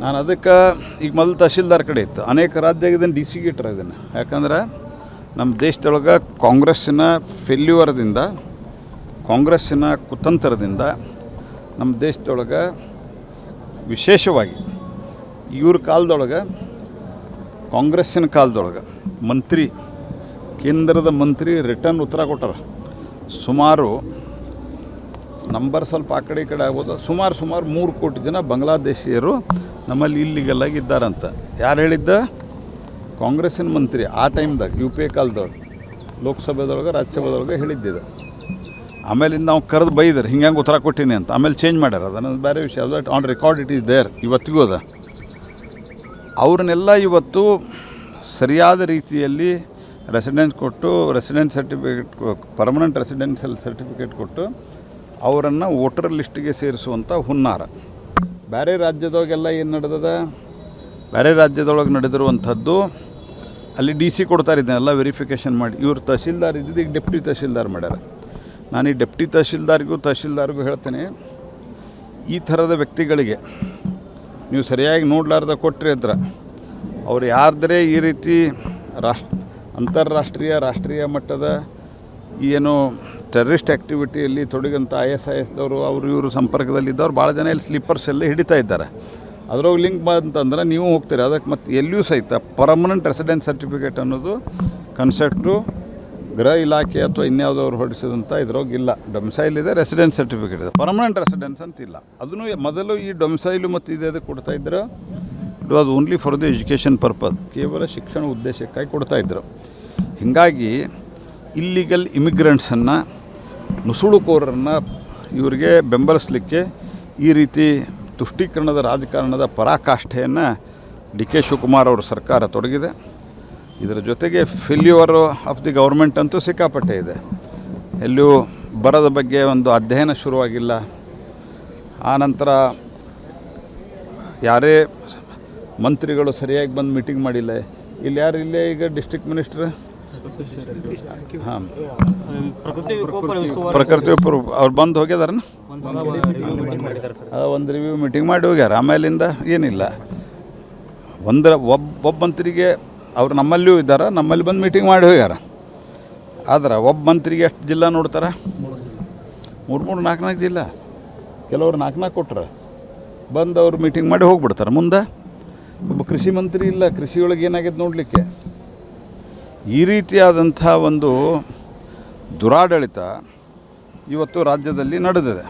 ನಾನು ಅದಕ್ಕೆ ಈಗ ಮೊದಲು ತಹಶೀಲ್ದಾರ್ ಕಡೆ ಇತ್ತು, ಅನೇಕ ರಾಜ್ಯದಾಗ ಇದನ್ನು ಡಿ ಸಿಗೆ ಇಟ್ಟರೆ ಇದನ್ನು. ಯಾಕಂದ್ರೆ ನಮ್ಮ ದೇಶದೊಳಗೆ ಕಾಂಗ್ರೆಸ್ಸಿನ ಫೇಲ್ಯೂವರ್ದಿಂದ, ಕಾಂಗ್ರೆಸ್ಸಿನ ಕುತಂತ್ರದಿಂದ ನಮ್ಮ ದೇಶದೊಳಗೆ ವಿಶೇಷವಾಗಿ ಇವ್ರ ಕಾಲದೊಳಗೆ, ಕಾಂಗ್ರೆಸ್ಸಿನ ಕಾಲದೊಳಗೆ ಮಂತ್ರಿ, ಕೇಂದ್ರದ ಮಂತ್ರಿ ರಿಟರ್ನ್ ಉತ್ತರ ಕೊಟ್ಟಾರ. ಸುಮಾರು ನಂಬರ್ ಸ್ವಲ್ಪ ಆ ಕಡೆ ಈ ಕಡೆ ಆಗ್ಬೋದು, ಸುಮಾರು 3 ಕೋಟಿ ಜನ ಬಾಂಗ್ಲಾದೇಶಿಯರು ನಮ್ಮಲ್ಲಿ ಇಲ್ಲಿಗೆಲ್ಲಾಗಿ ಇದ್ದಾರಂತ. ಯಾರು ಹೇಳಿದ್ದ? ಕಾಂಗ್ರೆಸ್ಸಿನ ಮಂತ್ರಿ ಆ ಟೈಮ್ದಾಗ, ಯು ಪಿ ಎ ಕಾಲದೊಳಗೆ, ಲೋಕಸಭೆದೊಳಗೆ ರಾಜ್ಯಸಭೆದೊಳಗೆ ಹೇಳಿದ್ದಿದೆ. ಆಮೇಲಿಂದ ನಾವು ಕರೆದು ಬೈದರು, ಹಿಂಗೆ ಉತ್ತರ ಕೊಟ್ಟಿನಿ ಅಂತ. ಆಮೇಲೆ ಚೇಂಜ್ ಮಾಡ್ಯಾರ, ಅದನ್ನು ಬೇರೆ ವಿಷಯ. ಅದು on record it is there, ಇವತ್ತಿಗೂ ಅದ. ಅವ್ರನ್ನೆಲ್ಲ ಇವತ್ತು ಸರಿಯಾದ ರೀತಿಯಲ್ಲಿ ರೆಸಿಡೆನ್ಸ್ ಕೊಟ್ಟು, residence certificate, permanent residential certificate ಕೊಟ್ಟು ಅವರನ್ನು ವೋಟರ್ ಲಿಸ್ಟಿಗೆ ಸೇರಿಸುವಂಥ ಹುನ್ನಾರ ಬೇರೆ ರಾಜ್ಯದೊಳಗೆಲ್ಲ ಏನು ನಡೆದದ. ಬೇರೆ ರಾಜ್ಯದೊಳಗೆ ನಡೆದಿರುವಂಥದ್ದು ಅಲ್ಲಿ ಡಿ ಸಿ ಕೊಡ್ತಾರೆ, ಇದನ್ನೆಲ್ಲ ವೆರಿಫಿಕೇಷನ್ ಮಾಡಿ. ಇವ್ರು ತಹಶೀಲ್ದಾರ್ ಇದ್ದಿದ್ದು ಈಗ ಡೆಪ್ಟಿ ತಹಶೀಲ್ದಾರ್ ಮಾಡ್ಯಾರ. ನಾನು ಈ ಡೆಪ್ಟಿ ತಹಶೀಲ್ದಾರ್ಗೂ ಹೇಳ್ತೇನೆ, ಈ ಥರದ ವ್ಯಕ್ತಿಗಳಿಗೆ ನೀವು ಸರಿಯಾಗಿ ನೋಡಲಾರ್ದ ಕೊಟ್ಟರೆ ಅಂದ್ರೆ ಅವ್ರು ಯಾರ್ದರೆ ಈ ರೀತಿ ಅಂತಾರಾಷ್ಟ್ರೀಯ, ರಾಷ್ಟ್ರೀಯ ಮಟ್ಟದ ಏನು ಟೆರರಿಸ್ಟ್ ಆ್ಯಕ್ಟಿವಿಟಿಯಲ್ಲಿ ತೊಡಗಂಥ ISISದವರು, ಅವರು ಇವರು ಸಂಪರ್ಕದಲ್ಲಿದ್ದವ್ರು ಭಾಳ ಜನ ಇಲ್ಲಿ ಸ್ಲೀಪರ್ಸ್ ಎಲ್ಲ ಹಿಡಿತಾ ಇದ್ದಾರೆ. ಅದ್ರೊಳಗೆ ಲಿಂಕ್ ಬಂತಂದ್ರೆ ನೀವು ಹೋಗ್ತೀರಿ. ಅದಕ್ಕೆ ಮತ್ತು ಎಲ್ಲಿಯೂ ಸಹಿತ ಪರ್ಮನೆಂಟ್ ರೆಸಿಡೆನ್ಸ್ ಸರ್ಟಿಫಿಕೇಟ್ ಅನ್ನೋದು ಕನ್ಸೆಪ್ಟು ಗೃಹ ಇಲಾಖೆ ಅಥವಾ ಇನ್ಯಾವುದವ್ರು ಹೊರಡಿಸಿದಂಥ ಇದ್ರೊಳಗಿಲ್ಲ. ಡೊಮಿಸೈಲ್ ಇದೆ, ರೆಸಿಡೆನ್ಸ್ ಸರ್ಟಿಫಿಕೇಟ್ ಇದೆ, ಪರ್ಮನೆಂಟ್ ರೆಸಿಡೆನ್ಸ್ ಅಂತಿಲ್ಲ. ಅದನ್ನು ಮೊದಲು ಈ ಡೊಮಿಸೈಲು ಮತ್ತು ಇದೇ ಕೊಡ್ತಾಯಿದ್ರು. It was only for the education purpose, ಕೇವಲ ಶಿಕ್ಷಣ ಉದ್ದೇಶಕ್ಕಾಗಿ ಕೊಡ್ತಾಯಿದ್ರು. ಹೀಗಾಗಿ ಇಲ್ಲಿಗಲ್ ಇಮಿಗ್ರೆಂಟ್ಸನ್ನು, ನುಸುಳುಕೋರರನ್ನು ಇವರಿಗೆ ಬೆಂಬಲಿಸಲಿಕ್ಕೆ ಈ ರೀತಿ ತುಷ್ಟೀಕರಣದ ರಾಜಕಾರಣದ ಪರಾಕಾಷ್ಠೆಯನ್ನು ಡಿ ಕೆ ಶಿವಕುಮಾರ್ ಅವರ ಸರ್ಕಾರ ತೊಡಗಿದೆ. ಇದರ ಜೊತೆಗೆ ಫೇಲ್ಯೂರ್ ಆಫ್ ದಿ ಗೌರ್ಮೆಂಟ್ ಅಂತೂ ಸಿಕ್ಕಾಪಟ್ಟೆ ಇದೆ. ಎಲ್ಲೂ ಬರದ ಬಗ್ಗೆ ಒಂದು ಅಧ್ಯಯನ ಶುರುವಾಗಿಲ್ಲ. ಆನಂತರ ಯಾರೇ ಮಂತ್ರಿಗಳು ಸರಿಯಾಗಿ ಬಂದು ಮೀಟಿಂಗ್ ಮಾಡಿಲ್ಲ. ಇಲ್ಲಿ ಯಾರು ಇಲ್ಲೇ ಈಗ ಡಿಸ್ಟ್ರಿಕ್ಟ್ ಮಿನಿಸ್ಟ್ರ್ ಪ್ರಕೃತಿ ಅವ್ರು ಬಂದು ಹೋಗ್ಯದಾರನ, ಒಂದು ರಿವ್ಯೂ ಮೀಟಿಂಗ್ ಮಾಡಿ ಹೋಗ್ಯಾರ. ಆಮೇಲಿಂದ ಏನಿಲ್ಲ. ಒಬ್ಬ ಮಂತ್ರಿಗೆ ಅವ್ರು ನಮ್ಮಲ್ಲಿಯೂ ಇದ್ದಾರೆ, ನಮ್ಮಲ್ಲಿ ಬಂದು ಮೀಟಿಂಗ್ ಮಾಡಿ ಹೋಗ್ಯಾರ. ಆದ್ರೆ ಒಬ್ಬ ಮಂತ್ರಿಗೆ ಎಷ್ಟು ಜಿಲ್ಲಾ ನೋಡ್ತಾರೆ? 3 4 ಜಿಲ್ಲಾ. ಕೆಲವರು 4 ಕೊಟ್ರೆ ಬಂದು ಅವ್ರು ಮೀಟಿಂಗ್ ಮಾಡಿ ಹೋಗ್ಬಿಡ್ತಾರೆ. ಮುಂದೆ ಒಬ್ಬ ಕೃಷಿ ಮಂತ್ರಿ ಇಲ್ಲ, ಕೃಷಿಯೊಳಗೆ ಏನಾಗಿದೆ ನೋಡಲಿಕ್ಕೆ. ಈ ರೀತಿಯಾದಂಥ ಒಂದು ದುರಾಡಳಿತ ಇವತ್ತು ರಾಜ್ಯದಲ್ಲಿ ನಡೆದಿದೆ.